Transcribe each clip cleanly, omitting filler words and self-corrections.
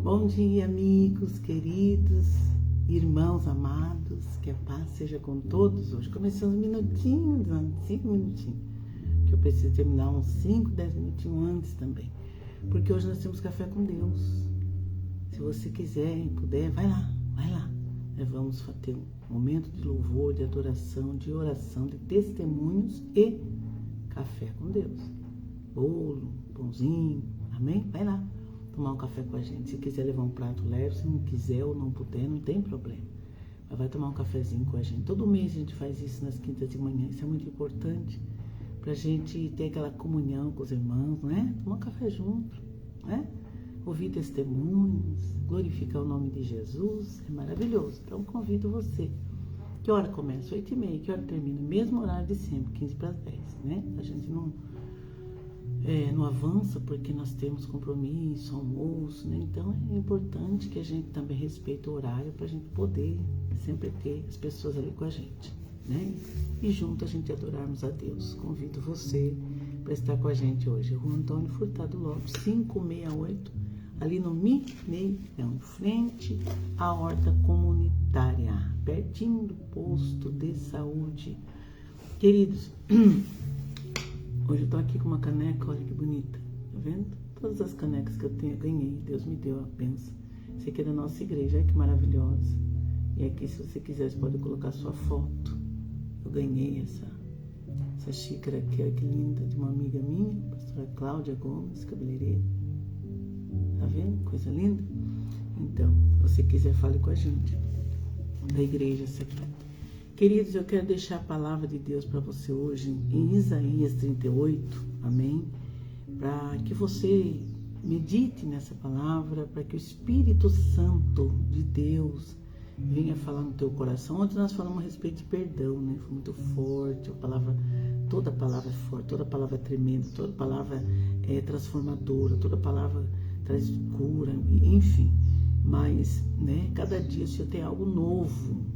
Bom dia, amigos, queridos, irmãos amados, que a paz seja com todos hoje. Comecei uns minutinhos antes, 5 minutinhos, que eu preciso terminar uns 5, 10 minutinhos antes também, porque hoje nós temos café com Deus. Se você quiser e puder, vai lá. Nós vamos ter um momento de louvor, de adoração, de oração, de testemunhos e café com Deus. Bolo, pãozinho, amém? Vai lá tomar um café com a gente. Se quiser levar um prato leve, se não quiser ou não puder, não tem problema. Mas vai tomar um cafezinho com a gente. Todo mês a gente faz isso nas quintas de manhã. Isso é muito importante pra gente ter aquela comunhão com os irmãos, né? Tomar um café junto, né? Ouvir testemunhos, glorificar o nome de Jesus, é maravilhoso. Então convido você. Que hora começa? 8h30. Que hora termina? Mesmo horário de sempre, 15 para as 10, né? A gente não avança porque nós temos compromisso, almoço, né? Então é importante que a gente também respeite o horário para a gente poder sempre ter as pessoas ali com a gente, né? E junto a gente adorarmos a Deus. Convido você para estar com a gente hoje. Rua Antônio Furtado Lopes, 568, ali no Mineião, frente à horta comunitária, pertinho do posto de saúde. Queridos, hoje eu tô aqui com uma caneca, olha que bonita, tá vendo? Todas as canecas que eu tenho, eu ganhei, Deus me deu a bênção. Esse aqui é da nossa igreja, olha que maravilhosa. E aqui, se você quiser, você pode colocar sua foto. Eu ganhei essa xícara aqui, olha que linda, de uma amiga minha, pastora Cláudia Gomes, cabeleireira. Tá vendo? Coisa linda? Então, se você quiser, fale com a gente, da igreja essa aqui. Queridos, eu quero deixar a palavra de Deus para você hoje em Isaías 38, amém? Para que você medite nessa palavra, para que o Espírito Santo de Deus venha falar no teu coração. Ontem nós falamos a respeito de perdão, né? Foi muito forte, toda palavra é forte, toda palavra é tremenda, toda palavra é transformadora, toda palavra traz cura, enfim. Mas, né, cada dia o Senhor tem algo novo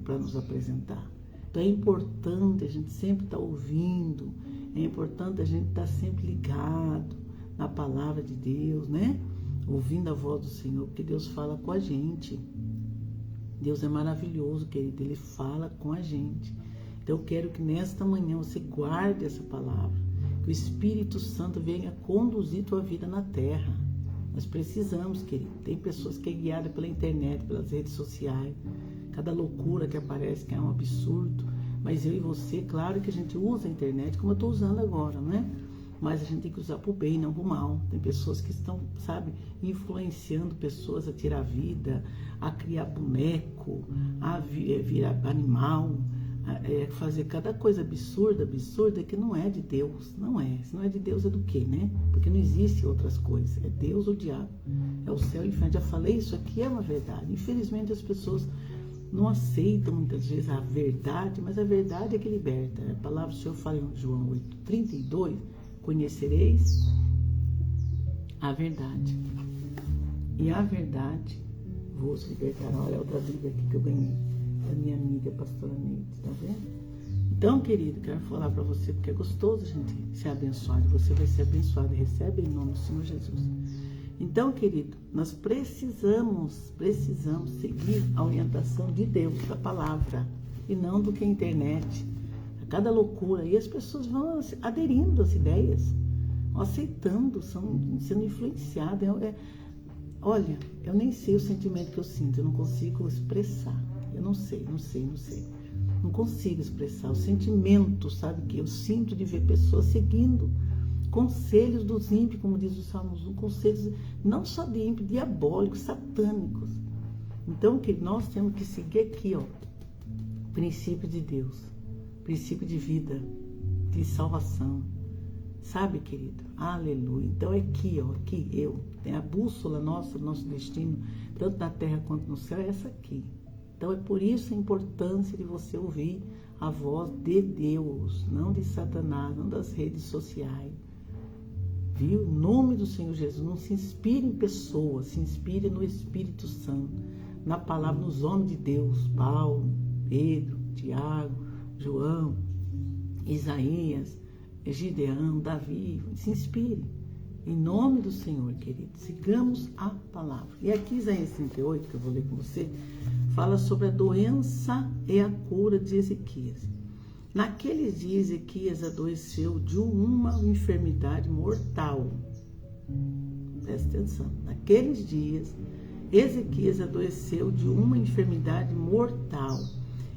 para nos apresentar. Então é importante a gente sempre estar ouvindo, é importante a gente estar sempre ligado na palavra de Deus, né? Ouvindo a voz do Senhor, porque Deus fala com a gente. Deus é maravilhoso, querido, Ele fala com a gente. Então eu quero que nesta manhã você guarde essa palavra, que o Espírito Santo venha conduzir tua vida na terra. Nós precisamos, querido. Tem pessoas que é guiada pela internet, pelas redes sociais, cada loucura que aparece, que é um absurdo. Mas eu e você, claro que a gente usa a internet como eu estou usando agora, não é? Mas a gente tem que usar para o bem, não para o mal. Tem pessoas que estão, sabe, influenciando pessoas a tirar a vida, a criar boneco, a virar animal, fazer cada coisa absurda que não é de Deus. Não é. Se não é de Deus, é do quê, né? Porque não existe outras coisas. É Deus ou o diabo. É o céu e o inferno. Já falei, isso aqui é uma verdade. Infelizmente as pessoas não aceitam muitas vezes a verdade, mas a verdade é que liberta. A palavra do Senhor fala em João 8:32, conhecereis a verdade, e a verdade vos libertará. Olha a outra Bíblia aqui que eu ganhei, da minha amiga pastora Neide, tá vendo? Então, querido, quero falar para você, porque é gostoso a gente ser abençoado, você vai ser abençoado, recebe em nome do Senhor Jesus. Então, querido, nós precisamos seguir a orientação de Deus, da palavra, e não do que a internet, a cada loucura. E as pessoas vão aderindo às ideias, vão aceitando, sendo influenciadas. Olha, eu nem sei o sentimento que eu sinto, eu não consigo expressar. Eu não sei. Não consigo expressar o sentimento, sabe, que eu sinto de ver pessoas seguindo conselhos dos ímpios, como diz o Salmos 1, conselhos não só de ímpios, diabólicos, satânicos. Então, que nós temos que seguir aqui, ó, princípio de Deus, princípio de vida, de salvação. Sabe, querido? Aleluia. Então é aqui, ó, aqui tem a bússola nossa, nosso destino, tanto na terra quanto no céu, é essa aqui. Então é por isso a importância de você ouvir a voz de Deus, não de Satanás, não das redes sociais. Viu? Em nome do Senhor Jesus, não se inspire em pessoas, se inspire no Espírito Santo, na palavra, nos homens de Deus, Paulo, Pedro, Tiago, João, Isaías, Gideão, Davi. Se inspire Em nome do Senhor, querido, sigamos a palavra. E aqui, Isaías 38, que eu vou ler com você, fala sobre a doença e a cura de Ezequias. Naqueles dias, Ezequias adoeceu de uma enfermidade mortal. Presta atenção. Naqueles dias, Ezequias adoeceu de uma enfermidade mortal.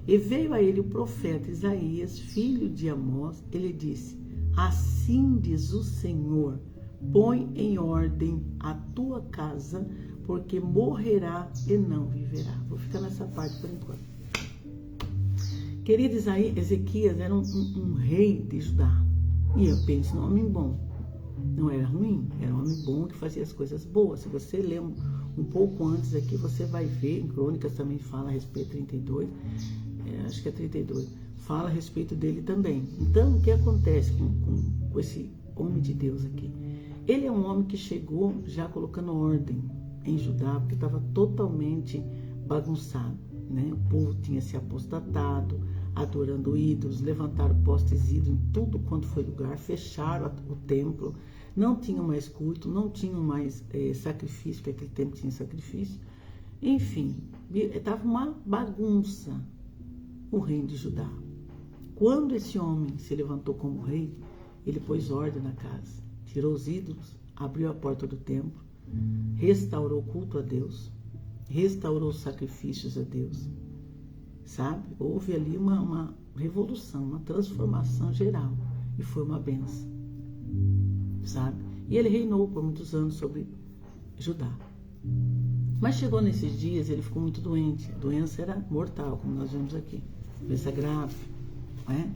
E veio a ele o profeta Isaías, filho de Amós. Ele disse: assim diz o Senhor, põe em ordem a tua casa, porque morrerá e não viverá. Vou ficar nessa parte por enquanto. Querido, Ezequias era um rei de Judá. E eu penso num homem bom. Não era ruim, era um homem bom que fazia as coisas boas. Se você ler um pouco antes aqui, você vai ver, em Crônicas também fala a respeito de 32, acho que é 32, fala a respeito dele também. Então, o que acontece com esse homem de Deus aqui? Ele é um homem que chegou já colocando ordem em Judá, porque estava totalmente bagunçado, né? O povo tinha se apostatado, adorando ídolos, levantaram postes ídolos em tudo quanto foi lugar, fecharam o templo, não tinham mais culto, não tinham mais sacrifício, porque aquele tempo tinha sacrifício. Enfim, estava uma bagunça o reino de Judá. Quando esse homem se levantou como rei, ele pôs ordem na casa, tirou os ídolos, abriu a porta do templo, restaurou o culto a Deus, restaurou os sacrifícios a Deus. Sabe? Houve ali uma revolução, uma transformação geral. E foi uma benção. Sabe? E ele reinou por muitos anos sobre Judá. Mas chegou nesses dias, ele ficou muito doente. A doença era mortal, como nós vemos aqui. Doença grave, né?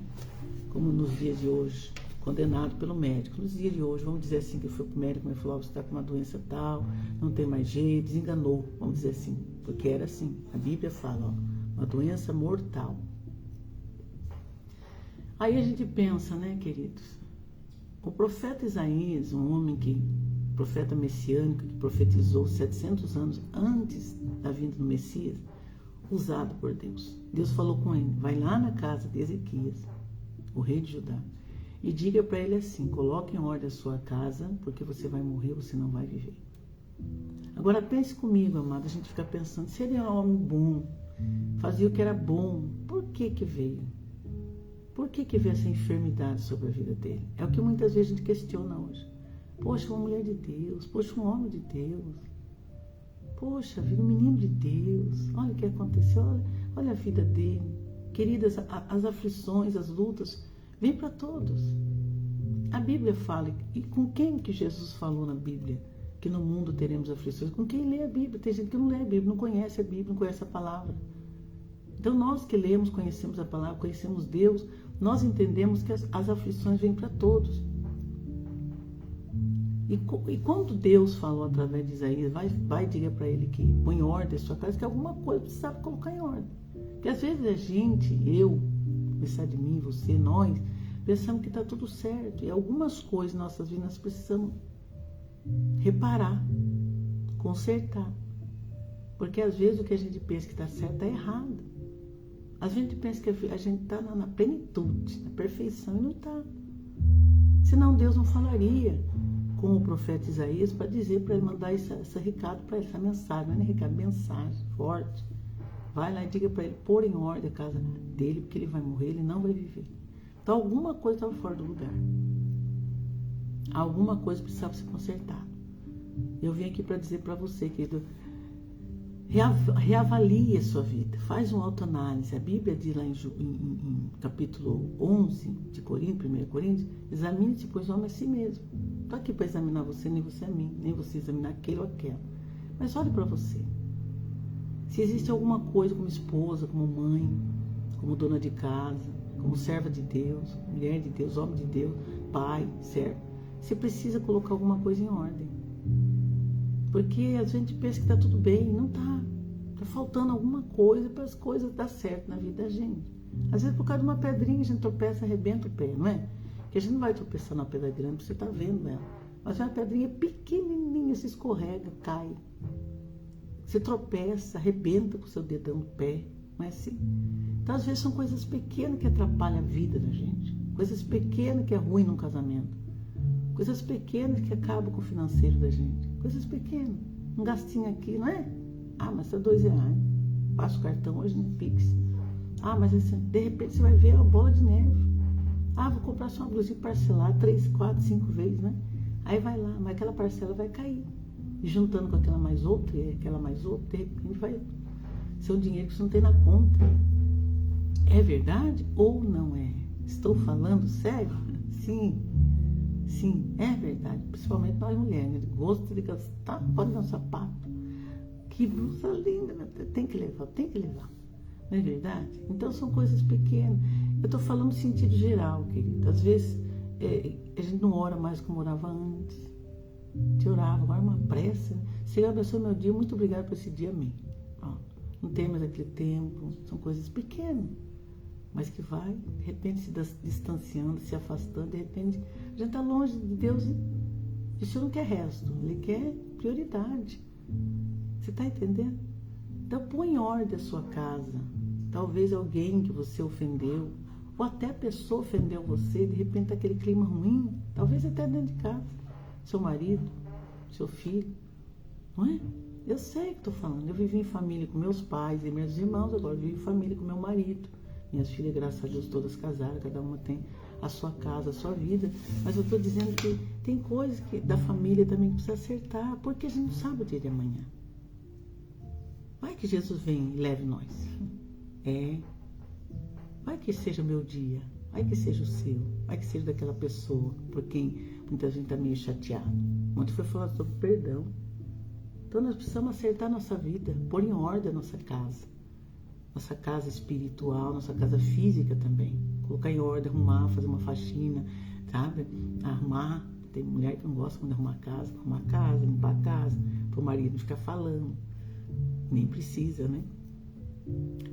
Como nos dias de hoje, condenado pelo médico. Nos dias de hoje, vamos dizer assim, que foi para o médico e falou: você está com uma doença tal, não tem mais jeito, desenganou, vamos dizer assim. Porque era assim. A Bíblia fala, uma doença mortal. Aí a gente pensa, né, queridos? O profeta Isaías, um homem profeta messiânico, que profetizou 700 anos antes da vinda do Messias, usado por Deus. Deus falou com ele: vai lá na casa de Ezequias, o rei de Judá, e diga para ele assim: coloque em ordem a sua casa, porque você vai morrer, você não vai viver. Agora pense comigo, amado, a gente fica pensando, se ele era um homem bom, fazia o que era bom, por que veio? Por que veio essa enfermidade sobre a vida dele? É o que muitas vezes a gente questiona hoje. Poxa, uma mulher de Deus, poxa, um homem de Deus, poxa, um menino de Deus, olha o que aconteceu, olha a vida dele. Queridas, as aflições, as lutas, vêm para todos. A Bíblia fala, e com quem que Jesus falou na Bíblia? Que no mundo teremos aflições. Com quem lê a Bíblia? Tem gente que não lê a Bíblia, não conhece a Bíblia, não conhece a palavra. Então nós que lemos, conhecemos a palavra, conhecemos Deus, nós entendemos que as aflições vêm para todos. E quando Deus falou através de Isaías, vai e diga para ele que põe em ordem a sua casa, que alguma coisa precisava colocar em ordem. Porque às vezes a gente, eu, começar de mim, você, nós, pensamos que está tudo certo. E algumas coisas em nossas vidas nós precisamos reparar, consertar. Porque às vezes o que a gente pensa que está certo está errado. Às vezes a gente pensa que a gente está na plenitude, na perfeição, e não está. Senão Deus não falaria com o profeta Isaías para dizer, para ele mandar esse recado para ele, essa mensagem, não é recado, mensagem forte. Vai lá e diga para ele pôr em ordem a casa dele, porque ele vai morrer, ele não vai viver. Então alguma coisa estava fora do lugar. Alguma coisa precisava ser consertada. Eu vim aqui para dizer para você, querido, reavalie a sua vida, faz uma autoanálise. A Bíblia diz lá em capítulo 11 de Coríntios, 1 Coríntios, examine-se, pois o homem é a si mesmo. Não estou aqui para examinar você, nem você a mim, nem você examinar aquele ou aquela. Mas olhe para você. Se existe alguma coisa como esposa, como mãe, como dona de casa, como serva de Deus, mulher de Deus, homem de Deus, pai, servo, você precisa colocar alguma coisa em ordem. Porque às vezes a gente pensa que está tudo bem, não está. Está faltando alguma coisa para as coisas dar certo na vida da gente. Às vezes por causa de uma pedrinha a gente tropeça, arrebenta o pé, não é? Porque a gente não vai tropeçar numa pedra grande, você está vendo ela. Mas uma pedrinha pequenininha, se escorrega, cai. Você tropeça, arrebenta com o seu dedão no pé, não é assim? Então às vezes são coisas pequenas que atrapalham a vida da gente. Coisas pequenas que é ruim num casamento. Coisas pequenas que acabam com o financeiro da gente. Coisas pequenas. Um gastinho aqui, não é? Ah, mas tá R$2. Passa o cartão hoje no Pix. Ah, mas assim, de repente você vai ver a bola de neve. Ah, vou comprar só uma blusinha parcelar 3, 4, 5 vezes, né? Aí vai lá, mas aquela parcela vai cair. E juntando com aquela mais outra, e aquela mais outra, de repente vai ser um dinheiro que você não tem na conta. É verdade ou não é? Estou falando sério? Sim. Sim, é verdade. Principalmente nós mulheres, né? Gosto de gastar fora do sapato. Que blusa linda, né? Tem que levar, tem que levar. Não é verdade? Então são coisas pequenas. Eu estou falando no sentido geral, querido. Às vezes a gente não ora mais como orava antes. Te orava, agora uma pressa. Senhor, abençoe meu dia, muito obrigado por esse dia, amém. Ó, não tem mais aquele tempo, são coisas pequenas. Mas que vai, de repente, se distanciando, se afastando, de repente, a gente está longe de Deus e o Senhor não quer resto, Ele quer prioridade. Você está entendendo? Então, põe em ordem a sua casa. Talvez alguém que você ofendeu, ou até a pessoa ofendeu você, de repente está aquele clima ruim, talvez até dentro de casa. Seu marido, seu filho, não é? Eu sei o que estou falando. Eu vivi em família com meus pais e meus irmãos, agora eu vivo em família com meu marido. Minhas filhas, graças a Deus, todas casadas, cada uma tem a sua casa, a sua vida. Mas eu estou dizendo que tem coisas da família também que precisa acertar, porque a gente não sabe o dia de amanhã. Vai que Jesus vem e leve nós. Vai que seja o meu dia, vai que seja o seu, vai que seja daquela pessoa por quem muita gente está meio chateado. Ontem foi falar sobre perdão. Então nós precisamos acertar nossa vida, pôr em ordem a nossa casa espiritual, nossa casa física também. Colocar em ordem, arrumar, fazer uma faxina, sabe? Arrumar. Tem mulher que não gosta quando arrumar a casa, limpar a casa, para o marido não ficar falando. Nem precisa, né?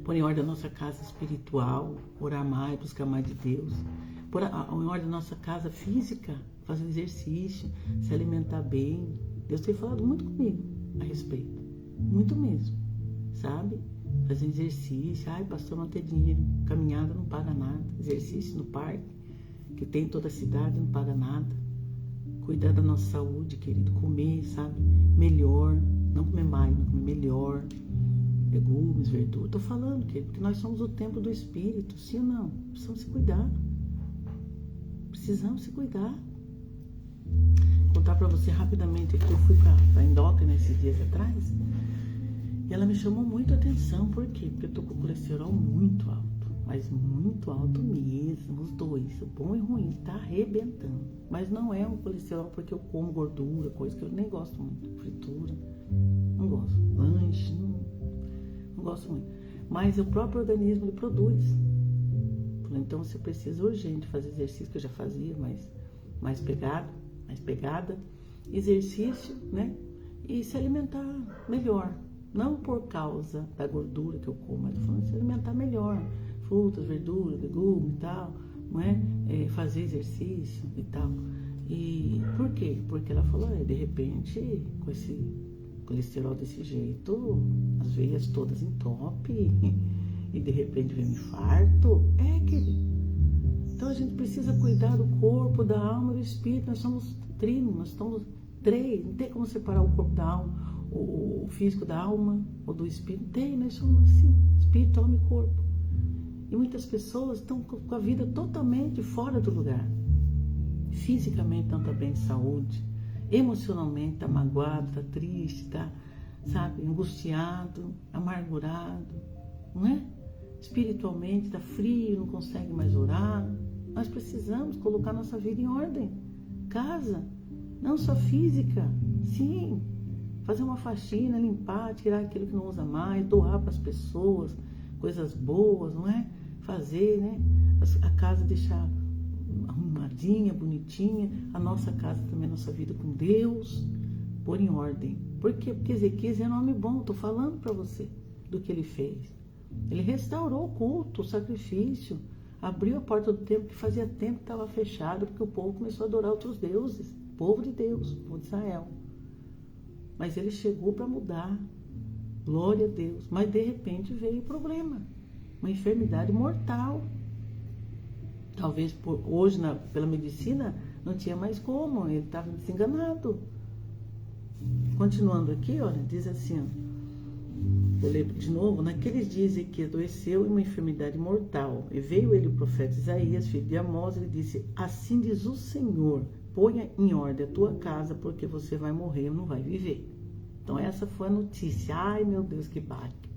Pôr em ordem a nossa casa espiritual, orar mais, buscar mais de Deus. Pôr em ordem a nossa casa física, fazer exercício, se alimentar bem. Deus tem falado muito comigo a respeito. Muito mesmo, sabe? Fazer exercício. Ai, pastor, não tem dinheiro. Caminhada não paga nada. Exercício no parque, que tem em toda a cidade, não paga nada. Cuidar da nossa saúde, querido. Comer, sabe? Melhor. Não comer mais, mas comer melhor. Legumes, verduras. Estou falando, querido, que nós somos o templo do Espírito. Sim ou não? Precisamos se cuidar. Precisamos se cuidar. Vou contar para você rapidamente que eu fui para a endócrina esses dias atrás. E ela me chamou muito a atenção. Por quê? Porque eu tô com o colesterol muito alto. Mas muito alto mesmo. Os dois, o bom e o ruim. Tá arrebentando. Mas não é um colesterol porque eu como gordura, coisa que eu nem gosto muito. Fritura. Não gosto. Lanche. Não gosto muito. Mas o próprio organismo ele produz. Então você precisa urgente fazer exercício, que eu já fazia, mas mais pegada. Exercício, né? E se alimentar melhor. Não por causa da gordura que eu como, mas falando se alimentar melhor. Frutas, verduras, legumes e tal, não é? Fazer exercício e tal. E por quê? Porque ela falou, de repente, com esse colesterol desse jeito, as veias todas entope e de repente vem um infarto. Querido. Então a gente precisa cuidar do corpo, da alma e do espírito. Nós somos trino, nós somos três. Não tem como separar o corpo da alma, o físico da alma ou do espírito. Tem, nós somos assim, espírito, alma e corpo. E muitas pessoas estão com a vida totalmente fora do lugar. Fisicamente não está bem de saúde, emocionalmente está magoado, está triste, está, sabe, angustiado, amargurado, não é? Espiritualmente está frio, não consegue mais orar. Nós precisamos colocar nossa vida em ordem. Casa, não só física, sim. Fazer uma faxina, limpar, tirar aquilo que não usa mais, doar para as pessoas, coisas boas, não é? Fazer, né? A casa deixar arrumadinha, bonitinha, a nossa casa também, a nossa vida com Deus, pôr em ordem. Por quê? Porque Ezequias é nome bom, estou falando para você do que ele fez. Ele restaurou o culto, o sacrifício, abriu a porta do templo que fazia tempo que estava fechado, porque o povo começou a adorar outros deuses, povo de Deus, povo de Israel. Mas ele chegou para mudar, glória a Deus. Mas de repente veio o problema, uma enfermidade mortal. Talvez hoje, pela medicina, Não tinha mais como, ele estava desenganado. Continuando aqui, olha, diz assim, ó, vou ler de novo. Naqueles dias que adoeceu em uma enfermidade mortal, e veio ele o profeta Isaías, filho de Amós, ele disse: assim diz o Senhor, ponha em ordem a tua casa, porque você vai morrer, não vai viver. Então essa foi a notícia. Ai, meu Deus, que bate.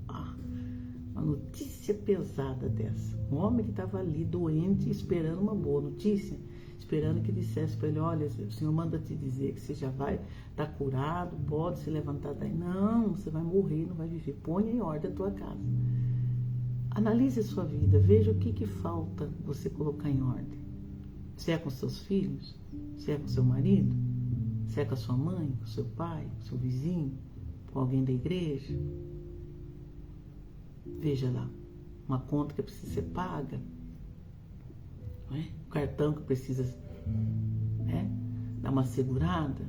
Uma notícia pesada dessa. Um homem que estava ali doente, esperando uma boa notícia, esperando que dissesse para ele: olha, o Senhor manda te dizer que você já vai estar curado, pode se levantar daí. Não, você vai morrer, não vai viver. Ponha em ordem a tua casa. Analise a sua vida, veja o que falta você colocar em ordem. Se é com seus filhos, se é com seu marido, se é com a sua mãe, com seu pai, com seu vizinho, com alguém da igreja. Veja lá, uma conta que precisa ser paga, não é? O cartão que precisa dar uma segurada,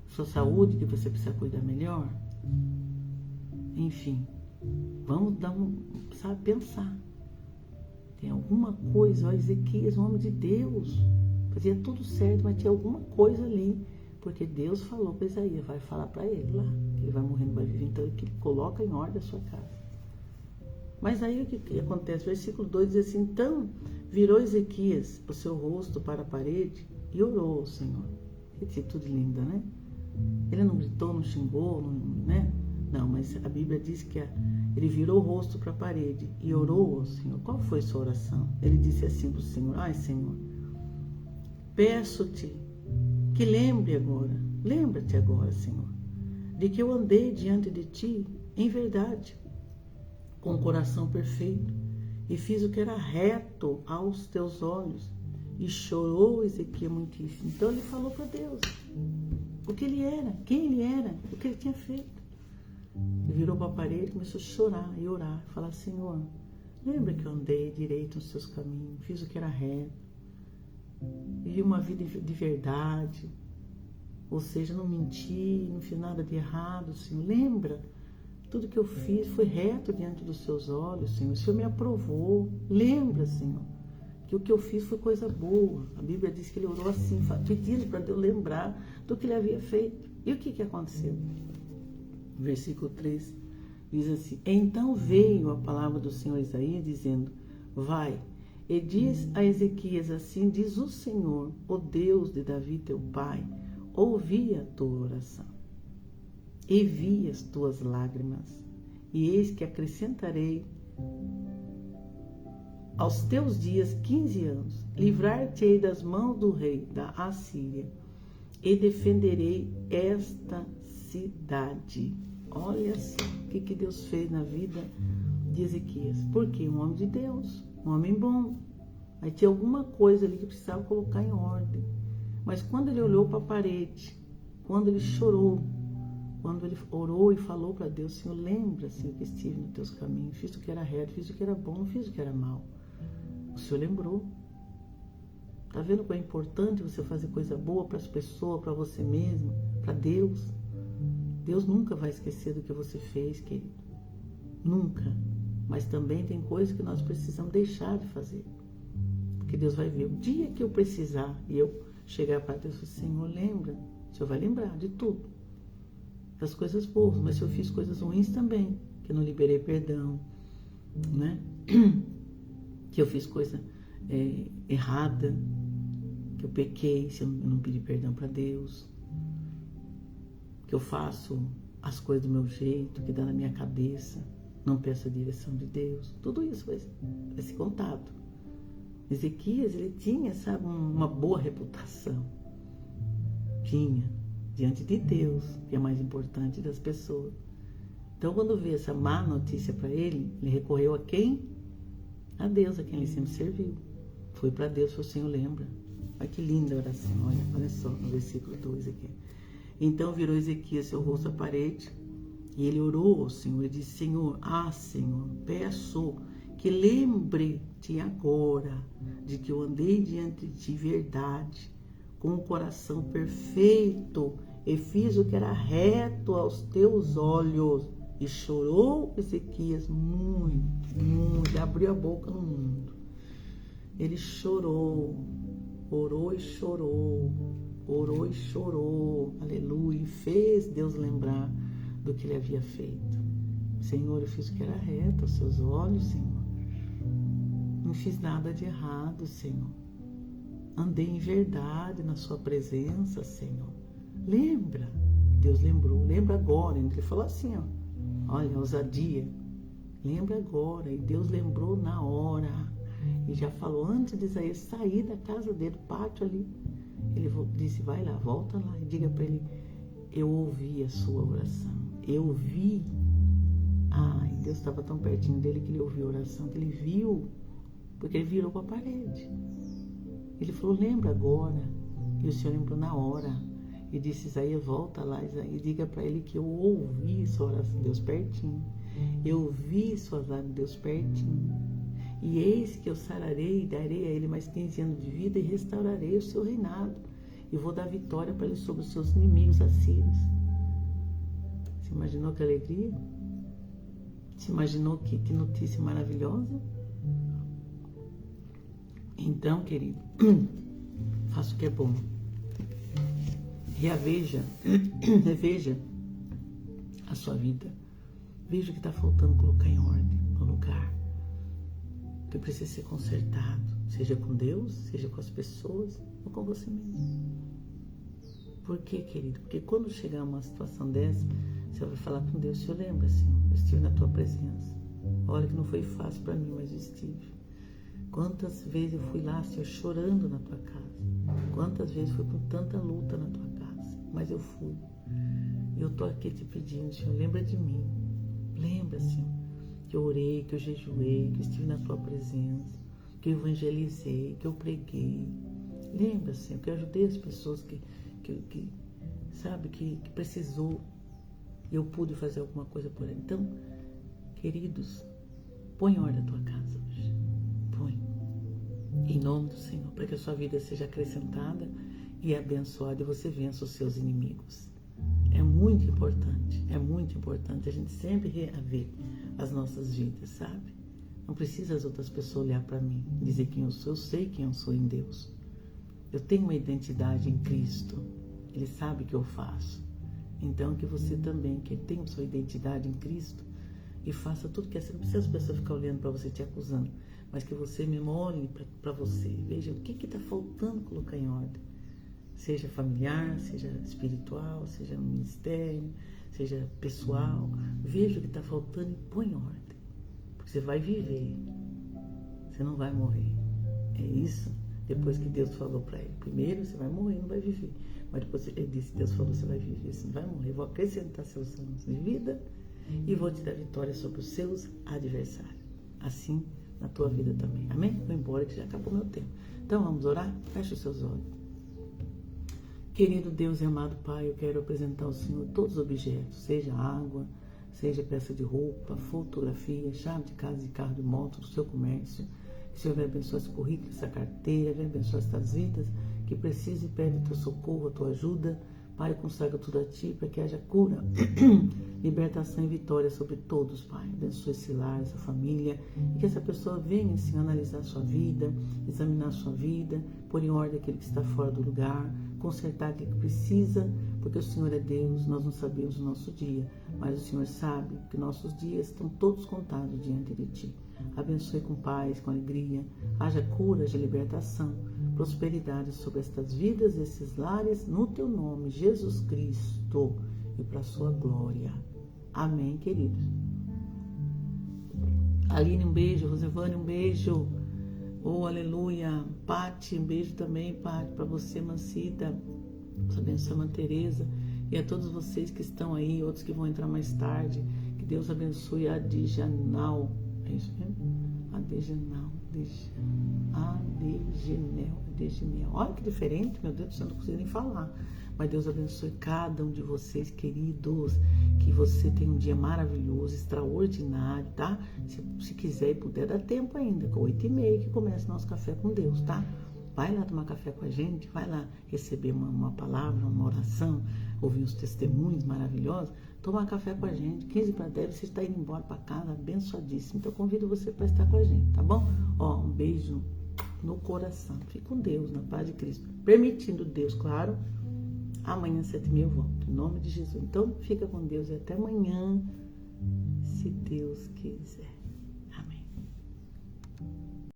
sua saúde que você precisa cuidar melhor. Enfim, vamos pensar. Tem alguma coisa, ó, Ezequias, um homem de Deus, fazia tudo certo, mas tinha alguma coisa ali, porque Deus falou para Isaías, vai falar para ele lá, que ele vai morrer, não vai viver, então ele coloca em ordem a sua casa. Mas aí o que acontece? Versículo 2 diz assim: então virou Ezequias o seu rosto para a parede e orou ao Senhor. Que atitude linda, né? Ele não gritou, não xingou, né? Não, mas a Bíblia diz que ele virou o rosto para a parede e orou ao Senhor. Qual foi sua oração? Ele disse assim para o Senhor: ai, Senhor, peço-te que lembra-te agora, Senhor, de que eu andei diante de ti em verdade, com o coração perfeito, e fiz o que era reto aos teus olhos. E chorou Ezequias muitíssimo. Então ele falou para Deus o que ele era, quem ele era, o que ele tinha feito. Ele virou para a parede, começou a chorar e orar, falar: Senhor, lembra que eu andei direito nos seus caminhos, fiz o que era reto, vivi uma vida de verdade, ou seja, não menti, não fiz nada de errado, Senhor. Lembra? Tudo que eu fiz foi reto diante dos seus olhos, Senhor. O Senhor me aprovou. Lembra, Senhor, que o que eu fiz foi coisa boa. A Bíblia diz que ele orou assim, pedindo para Deus lembrar do que ele havia feito. E o que aconteceu? Versículo 3 diz assim: então veio a palavra do Senhor a Isaías, dizendo: vai, e diz a Ezequias: assim diz o Senhor, o Deus de Davi teu pai, ouvi a tua oração e vi as tuas lágrimas, e eis que acrescentarei aos teus dias 15 anos, livrar-te-ei das mãos do rei da Assíria, e defenderei esta cidade. Olha só o que Deus fez na vida de Ezequias. Porque um homem de Deus, um homem bom, aí tinha alguma coisa ali que precisava colocar em ordem. Mas quando ele olhou para a parede, quando ele chorou, quando ele orou e falou para Deus: Senhor, lembra, Senhor, que estive nos teus caminhos, fiz o que era reto, fiz o que era bom, não fiz o que era mal. O Senhor lembrou. Está vendo como é importante você fazer coisa boa para as pessoas, para você mesmo, para Deus? Deus nunca vai esquecer do que você fez, querido. Nunca. Mas também tem coisas que nós precisamos deixar de fazer. Porque Deus vai ver. O dia que eu precisar e eu chegar para Deus e falar: Senhor, lembra? O Senhor vai lembrar de tudo. Das coisas boas, mas se eu fiz coisas ruins também, que eu não liberei perdão, né? Que eu fiz coisa errada, que eu pequei, se eu não pedi perdão para Deus, que eu faço as coisas do meu jeito, que dá na minha cabeça, não peço a direção de Deus, tudo isso vai ser contado. Ezequias, ele tinha, sabe, uma boa reputação, tinha, diante de Deus, que é mais importante das pessoas. Então, quando veio essa má notícia para ele, ele recorreu a quem? A Deus, a quem ele sempre serviu. Foi para Deus, falou: Senhor, lembra. Olha que linda a oração, olha só, no versículo 2 aqui. Então virou Ezequias seu rosto à parede, e ele orou ao Senhor e disse: Senhor, Senhor, peço que lembre-te agora de que eu andei diante de ti verdade, com o coração perfeito, e fiz o que era reto aos teus olhos. E chorou Ezequias muito, abriu a boca no mundo. Ele chorou, orou e chorou, orou e chorou, aleluia, e fez Deus lembrar do que ele havia feito. Senhor, eu fiz o que era reto aos seus olhos, Senhor. Não fiz nada de errado, Senhor. Andei em verdade na sua presença, Senhor. Lembra? Deus lembrou, lembra agora. Ele falou assim, ó, olha, ousadia. Lembra agora. E Deus lembrou na hora. E já falou antes de Isaías sair da casa dele, do pátio ali. Ele disse, vai lá, volta lá e diga para ele, eu ouvi a sua oração. Eu vi. E Deus estava tão pertinho dele que ele ouviu a oração, que ele viu, porque ele virou para a parede. Ele falou, lembra agora. E o Senhor lembrou na hora. E disse, Isaías, volta lá, Isaías, e diga para ele que eu ouvi sua oração, Deus pertinho. Eu vi sua oração, Deus pertinho. E eis que eu sararei e darei a ele mais 15 anos de vida e restaurarei o seu reinado. E vou dar vitória para ele sobre os seus inimigos assírios. Você imaginou que alegria? Você imaginou que notícia maravilhosa? Então, querido, faça o que é bom. Reveja a sua vida. Veja o que está faltando colocar em ordem no lugar. O que precisa ser consertado. Seja com Deus, seja com as pessoas ou com você mesmo. Por quê, querido? Porque quando chegar uma situação dessa, você vai falar com Deus. Senhor, lembra, Senhor, eu estive na tua presença. Olha que não foi fácil para mim, mas eu estive. Quantas vezes eu fui lá, Senhor, chorando na tua casa. Quantas vezes fui com tanta luta na tua casa. Mas eu fui. Eu estou aqui te pedindo, Senhor, lembra de mim. Lembra, Senhor, que eu orei, que eu jejuei, que eu estive na tua presença, que eu evangelizei, que eu preguei. Lembra, Senhor, que eu ajudei as pessoas que precisou. Eu pude fazer alguma coisa por ele. Então, queridos, põe em ordem a tua casa hoje. Põe. Em nome do Senhor, para que a sua vida seja acrescentada e abençoada e você vença os seus inimigos. É muito importante a gente sempre reaver as nossas vidas, sabe? Não precisa as outras pessoas olhar para mim e dizer quem eu sou. Eu sei quem eu sou em Deus. Eu tenho uma identidade em Cristo. Ele sabe o que eu faço. Então, que você também, que tenha sua identidade em Cristo e faça tudo que é. Não precisa as pessoas ficar olhando para você te acusando, mas que você mesmo olhe para você. Veja o que está faltando colocar em ordem. Seja familiar, seja espiritual, seja no ministério, seja pessoal. Veja o que está faltando e põe em ordem. Porque você vai viver. Você não vai morrer. É isso. Depois que Deus falou para ele. Primeiro você vai morrer, não vai viver. Mas depois ele disse, Deus falou, você vai viver, você não vai morrer. Vou acrescentar seus anos de vida e vou te dar vitória sobre os seus adversários. Assim na tua vida também. Amém? Vou embora que já acabou meu tempo. Então vamos orar? Feche os seus olhos. Querido Deus e amado Pai, eu quero apresentar ao Senhor todos os objetos, seja água, seja peça de roupa, fotografia, chave de casa, de carro, de moto, do seu comércio. Que o Senhor venha abençoar esse currículo, essa carteira, venha abençoar estas vidas que precisam e pedem o teu socorro, a tua ajuda. Pai, consagra tudo a Ti para que haja cura, libertação e vitória sobre todos, Pai. Abençoe esse lar, essa família, e que essa pessoa venha, assim, analisar a sua vida, examinar a sua vida, pôr em ordem aquele que está fora do lugar, consertar aquilo que precisa, porque o Senhor é Deus, nós não sabemos o nosso dia, mas o Senhor sabe que nossos dias estão todos contados diante de Ti. Abençoe com paz, com alegria, haja cura, haja libertação, prosperidade sobre estas vidas, esses lares, no Teu nome, Jesus Cristo, e para a Sua glória. Amém, queridos. Aline, um beijo. Rosevane, um beijo. Oh, aleluia. Pati, um beijo também, Pati, para você, Mancida. Deus abençoe a Irmã Tereza e a todos vocês que estão aí, outros que vão entrar mais tarde. Que Deus abençoe a Dijanal. É isso mesmo? Adegenel. Olha que diferente, meu Deus do céu, não consigo nem falar. Mas Deus abençoe cada um de vocês, queridos. Que você tenha um dia maravilhoso, extraordinário, tá? Se quiser e puder, dá tempo ainda, com 8h30 que começa o nosso café com Deus, tá? Vai lá tomar café com a gente, vai lá receber uma palavra, uma oração, ouvir os testemunhos maravilhosos, tomar café com a gente, 9:45, você está indo embora para casa, abençoadíssimo. Então, convido você para estar com a gente, tá bom? Ó, um beijo no coração. Fique com Deus, na paz de Cristo. Permitindo Deus, claro. Amanhã, 7h30 eu volto. Em nome de Jesus. Então, fica com Deus e até amanhã, se Deus quiser.